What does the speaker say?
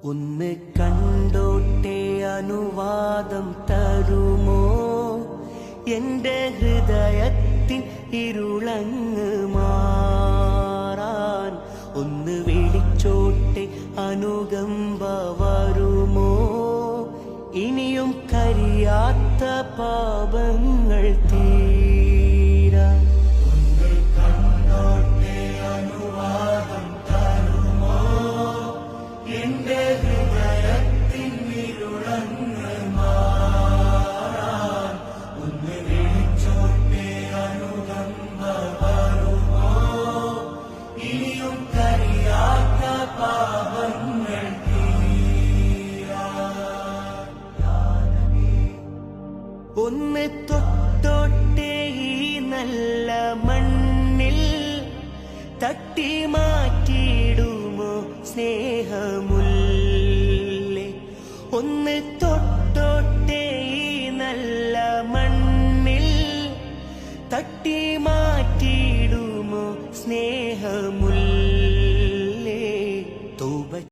ഒന്ന് കണ്ടോട്ടെ അനുവാദം തരുമോ? എന്റെ ഹൃദയത്തിൻ ഇരുളങ്ങ് മാറാൻ ഒന്ന് വിളിച്ചോട്ടെ അനുകമ്പ വരുമോ? ഇനിയും കരിയാത്ത പാപങ്ങൾ തീരാൻ എന്റെ ഹൃദയത്തിൻ ഇരുളങ്ങ് മാറാൻ ഒന്ന് വിളിച്ചോട്ടെ അനുകമ്പ വരുമോ? ഇനിയും കരിയാത്ത പാപങ്ങൾ തീരാൻ ഒന്ന് തൊട്ടോട്ടെ ഈ നല്ല മണ്ണിൽ തട്ടി മാറ്റിയിടുമോ സ്നേഹമുല്ലേ? ഒന്ന് തൊട്ടോട്ടെ ഈ നല്ല മണ്ണിൽ തട്ടി